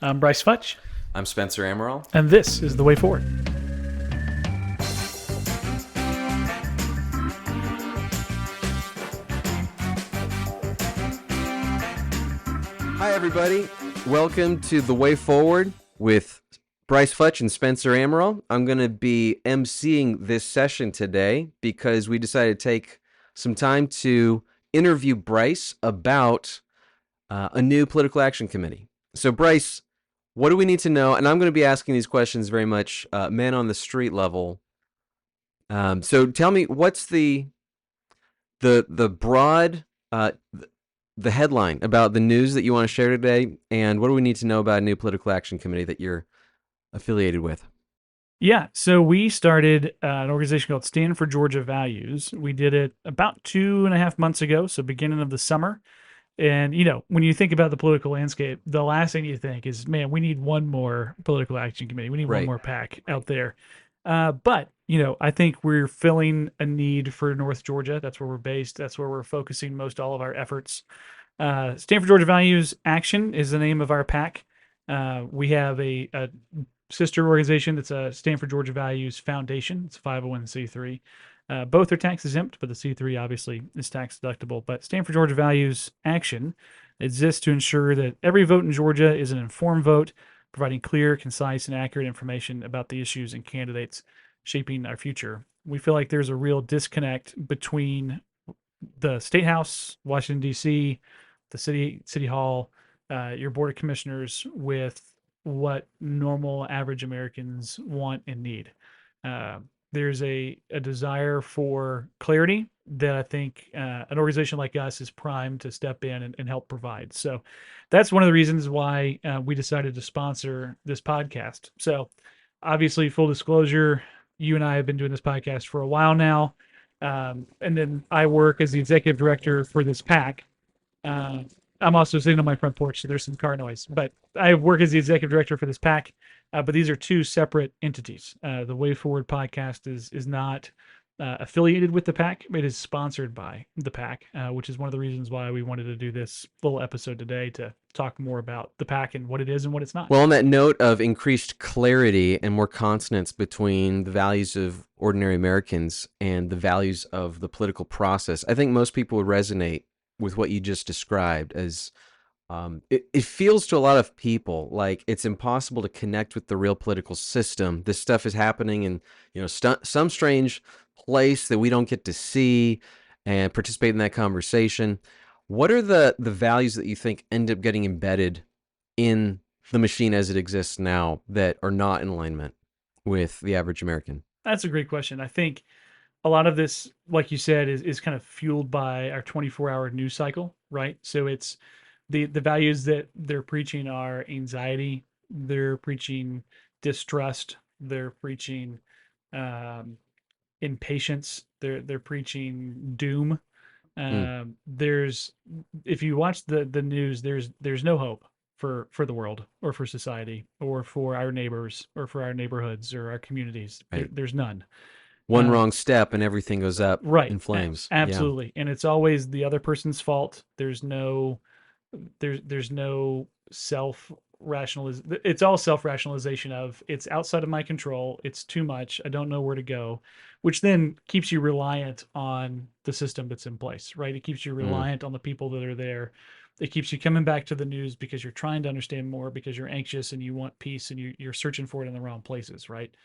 I'm Brice Futch, I'm Spencer Amaral. and this is The Way Forward. Hi, everybody. Welcome to The Way Forward with Brice Futch and Spencer Amaral. I'm going to be emceeing this session today because we decided to take some time to interview Brice about a new political action committee. So, Brice, what do we need to know? And I'm going to be asking these questions very much man on the street level. So, tell me, what's the broad the headline about the news that you want to share today, and what do we need to know about a new political action committee that you're affiliated with? Yeah, so we started an organization called Stand for Georgia Values. We did it about 2.5 months ago, so beginning of the summer. And, when you think about the political landscape, the last thing you think is, man, we need one more political action committee. We need one Right. more PAC out there. But, I think we're filling a need for North Georgia. That's where we're based. That's where we're focusing most all of our efforts. Stand for Georgia Values Action is the name of our PAC. We have a sister organization that's a Stand for Georgia Values Foundation. It's a 501c3. Both are tax exempt, but the C3 obviously is tax deductible. But Stand for Georgia Values Action exists to ensure that every vote in Georgia is an informed vote, providing clear, concise, and accurate information about the issues and candidates shaping our future. We feel like there's a real disconnect between the State House, Washington, D.C., the city hall, your board of commissioners with what normal average Americans want and need. Uh, there's a desire for clarity that I think an organization like us is primed to step in and help provide. So that's one of the reasons why we decided to sponsor this podcast. So obviously, full disclosure, you and I have been doing this podcast for a while now. And then I work as the executive director for this PAC. Uh, I'm also sitting on my front porch, so there's some car noise. But I work as the executive director for this PAC. But these are two separate entities. The Way Forward podcast is not affiliated with the PAC. It is sponsored by the PAC, which is one of the reasons why we wanted to do this little episode today to talk more about the PAC and what it is and what it's not. Well, on that note of increased clarity and more consonance between the values of ordinary Americans and the values of the political process, I think most people would resonate with what you just described as it feels to a lot of people like it's impossible to connect with the real political system. This stuff is happening in some strange place that we don't get to see and participate in that conversation. What are the values that you think end up getting embedded in the machine as it exists now that are not in alignment with the average American? That's a great question. I think a lot of this, like you said, is kind of fueled by our 24-hour news cycle, right? So it's the values that they're preaching are anxiety, they're preaching distrust, they're preaching um, impatience, they're preaching doom. Mm, There's if you watch the news, there's no hope for the world or for society or for our neighbors or for our neighborhoods or our communities. right. There's none. One Uh, wrong step and everything goes up right. in flames. Yeah. Absolutely. And it's always the other person's fault. There's no self rationaliz it's all self rationalization of it's outside of my control, it's too much, I don't know where to go, which then keeps you reliant on the system that's in place, right? It keeps you Mm, reliant on the people that are there. It keeps you coming back to the news because you're trying to understand more, because you're anxious and you want peace and you're searching for it in the wrong places, right? yeah.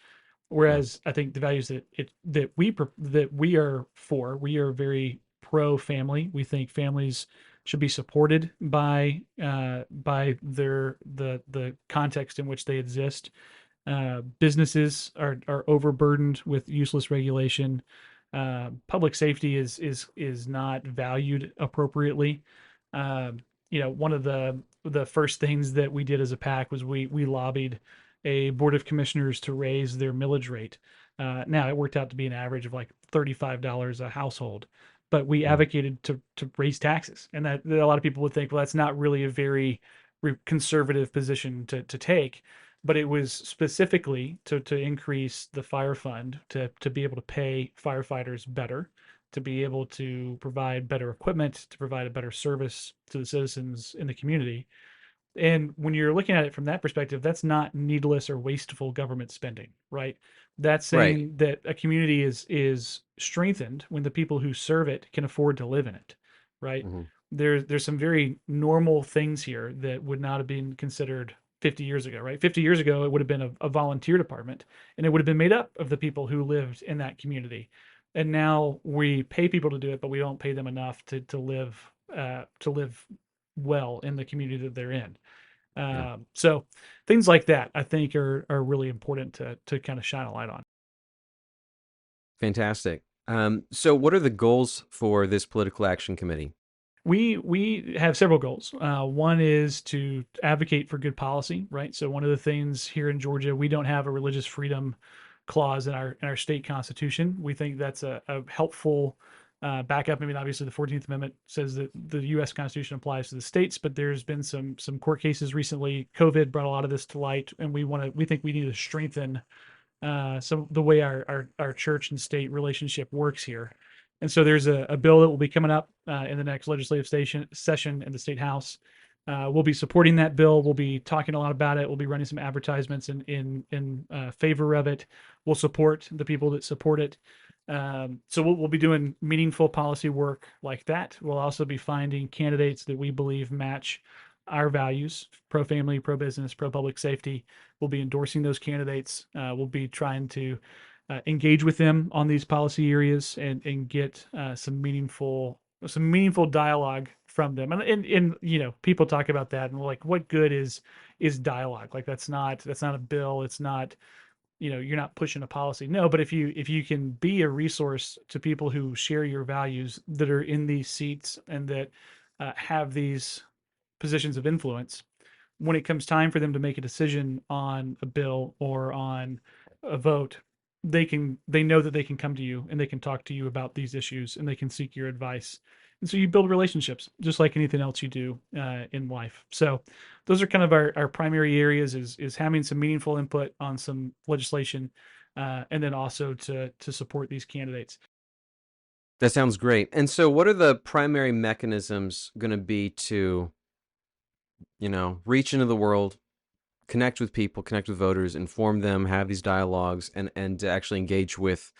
Whereas I think the values that we are for, we are very pro family. We think families should be supported by the context in which they exist. Businesses are overburdened with useless regulation. Public safety is not valued appropriately. One of the first things that we did as a PAC was we lobbied a board of commissioners to raise their millage rate. Now it worked out to be an average of like $35 a household, but we Mm, advocated to raise taxes, and that a lot of people would think, well, that's not really a very conservative position to take, but it was specifically to increase the fire fund to be able to pay firefighters better, to be able to provide better equipment, to provide a better service to the citizens in the community. And when you're looking at it from that perspective, that's not needless or wasteful government spending, right? That's Right. saying that a community is strengthened when the people who serve it can afford to live in it, right? Hmm. There's some very normal things here that would not have been considered 50 years ago, right? 50 years ago, it would have been a volunteer department, and it would have been made up of the people who lived in that community. And now we pay people to do it, but we don't pay them enough to live well in the community that they're in. Yeah. So things like that, I think, are really important to kind of shine a light on. Fantastic. So, what are the goals for this political action committee? We have several goals. One is to advocate for good policy, right? So one of the things here in Georgia, we don't have a religious freedom clause in our state constitution. We think that's a helpful backup. I mean, obviously, the 14th Amendment says that the U.S. Constitution applies to the states, but there's been some court cases recently. COVID brought a lot of this to light, and we think we need to strengthen some the way our church and state relationship works here. And so there's a bill that will be coming up in the next legislative session in the state house. We'll be supporting that bill. We'll be talking a lot about it. We'll be running some advertisements in favor of it. We'll support the people that support it. So we'll be doing meaningful policy work like that. We'll also be finding candidates that we believe match our values: pro family, pro business, pro public safety. We'll be endorsing those candidates. We'll be trying to engage with them on these policy areas and get some meaningful dialogue from them. And you know, people talk about that and like, what good is dialogue? Like that's not a bill. It's not, you know, you're not pushing a policy. No, but if you can be a resource to people who share your values, that are in these seats and that have these positions of influence, when it comes time for them to make a decision on a bill or on a vote, they know that they can come to you and they can talk to you about these issues and they can seek your advice. And so you build relationships just like anything else you do in life. So those are kind of our primary areas: is having some meaningful input on some legislation, and then also to support these candidates. That sounds great. And so, what are the primary mechanisms going to be to, reach into the world, connect with people, connect with voters, inform them, have these dialogues, and to actually engage with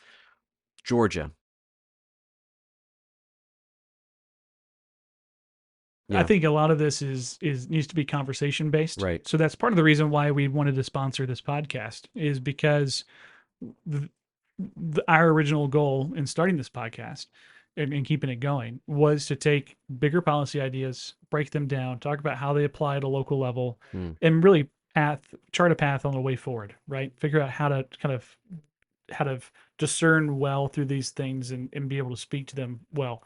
Georgia? I Yeah. think a lot of this is needs to be conversation based. Right. So that's part of the reason why we wanted to sponsor this podcast, is because the, our original goal in starting this podcast and keeping it going was to take bigger policy ideas, break them down, talk about how they apply at a local level, Hmm. and really chart a path on the way forward. Right, figure out how to discern well through these things and be able to speak to them well.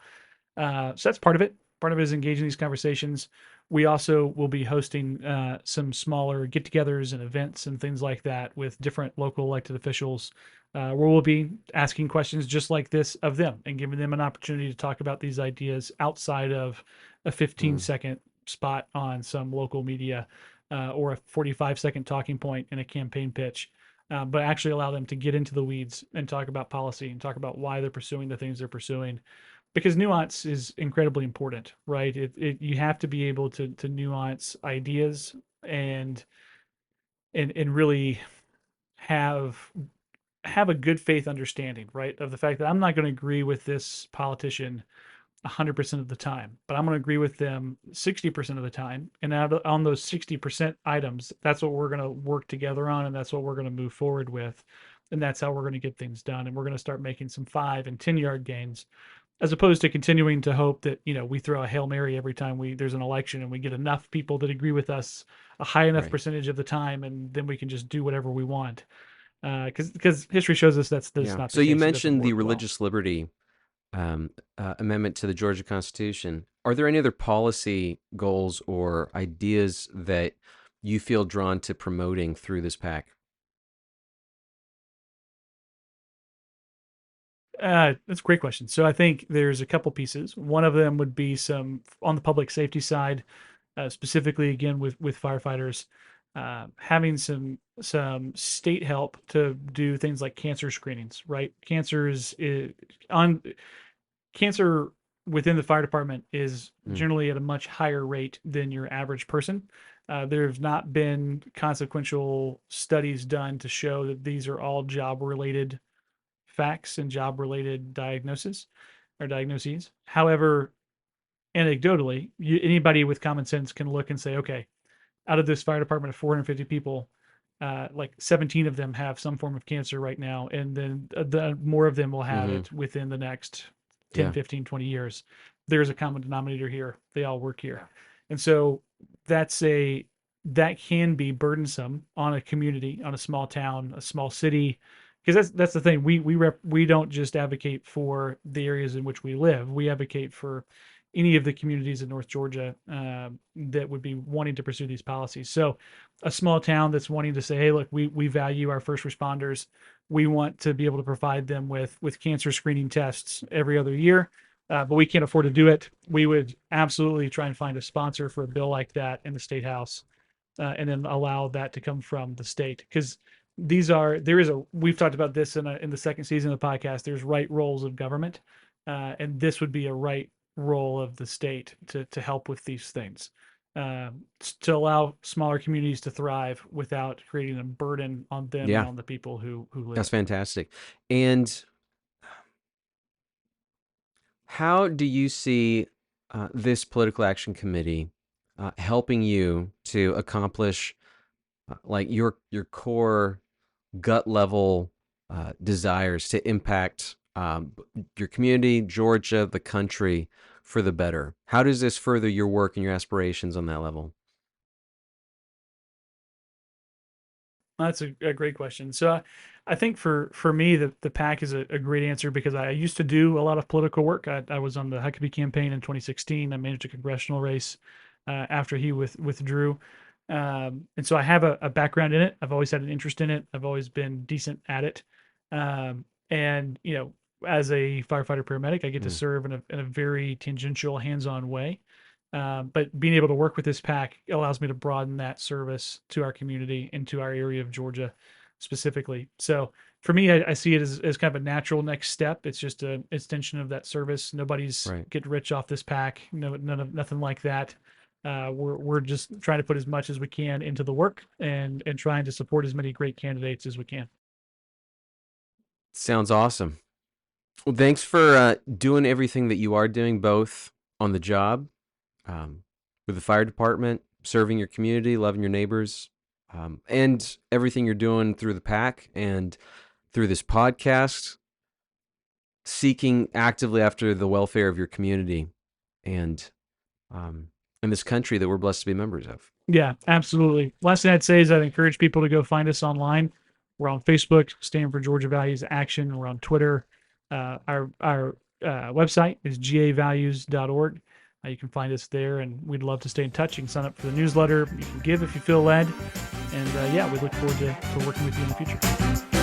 So that's part of it. Part of it is engaging these conversations. We also will be hosting some smaller get-togethers and events and things like that with different local elected officials, where we'll be asking questions just like this of them and giving them an opportunity to talk about these ideas outside of a Hmm. 15-second spot on some local media, or a 45-second talking point in a campaign pitch. But actually allow them to get into the weeds and talk about policy and talk about why they're pursuing the things they're pursuing, because nuance is incredibly important, right? You have to be able to nuance ideas and and really have have a good faith understanding, right, of the fact that I'm not going to agree with this politician 100% of the time, but I'm going to agree with them 60% of the time. And on those 60% items, that's what we're going to work together on, and that's what we're going to move forward with. And that's how we're going to get things done. And we're going to start making some 5 and 10 yard gains, as opposed to continuing to hope that, you know, we throw a Hail Mary every time there's an election and we get enough people that agree with us a high enough Right. percentage of the time, and then we can just do whatever we want. Because history shows us that's Yeah. not the So you case. It doesn't mentioned the work well. religious liberty amendment to the Georgia Constitution. Are there any other policy goals or ideas that you feel drawn to promoting through this pack? That's a great question. So I think there's a couple pieces. One of them would be some on the public safety side, specifically again with firefighters, having some state help to do things like cancer screenings. Right, on cancer within the fire department is Mm. generally at a much higher rate than your average person. There have not been consequential studies done to show that these are all job related facts and job related diagnoses or diagnoses. However, anecdotally, anybody with common sense can look and say, okay, out of this fire department of 450 people, like 17 of them have some form of cancer right now, and then the more of them will have Mm-hmm. it within the next 10, Yeah. 15, 20 years. There's a common denominator here. They all work here. And so that's a that can be burdensome on a community, on a small town, a small city, because that's the thing. We don't just advocate for the areas in which we live. We advocate for any of the communities in North Georgia that would be wanting to pursue these policies. So, a small town that's wanting to say, "Hey, look, we value our first responders. We want to be able to provide them with cancer screening tests every other year, but we can't afford to do it." We would absolutely try and find a sponsor for a bill like that in the state house, and then allow that to come from the state because we've talked about this in the second season of the podcast. There's right roles of government, and this would be a right role of the state to help with these things, to allow smaller communities to thrive without creating a burden on them and Yeah. on the people who live That's it. fantastic. And how do you see this political action committee helping you to accomplish like your core gut level desires to impact your community, Georgia, the country for the better? How does this further your work and your aspirations on that level? That's a great question. So I think for me, the PAC is a great answer because I used to do a lot of political work. I was on the Huckabee campaign in 2016. I managed a congressional race after he withdrew. And so I have a background in it. I've always had an interest in it. I've always been decent at it. And, as a firefighter paramedic, I get to Mm, serve in a very tangential, hands on way. But being able to work with this pack allows me to broaden that service to our community and to our area of Georgia specifically. So for me, I see it as kind of a natural next step. It's just an extension of that service. Nobody's right. getting rich off this pack. No, nothing like that. We're just trying to put as much as we can into the work and trying to support as many great candidates as we can. Sounds awesome. Well, thanks for doing everything that you are doing, both on the job, um, with the fire department, serving your community, loving your neighbors, and everything you're doing through the pack and through this podcast, seeking actively after the welfare of your community and in this country that we're blessed to be members of. Yeah, absolutely. Last thing I'd say is I'd encourage people to go find us online. We're on Facebook, Stand for Georgia Values Action. We're on Twitter. Our website is gavalues.org. You can find us there, and we'd love to stay in touch. You can sign up for the newsletter. You can give if you feel led. And yeah, we look forward to working with you in the future.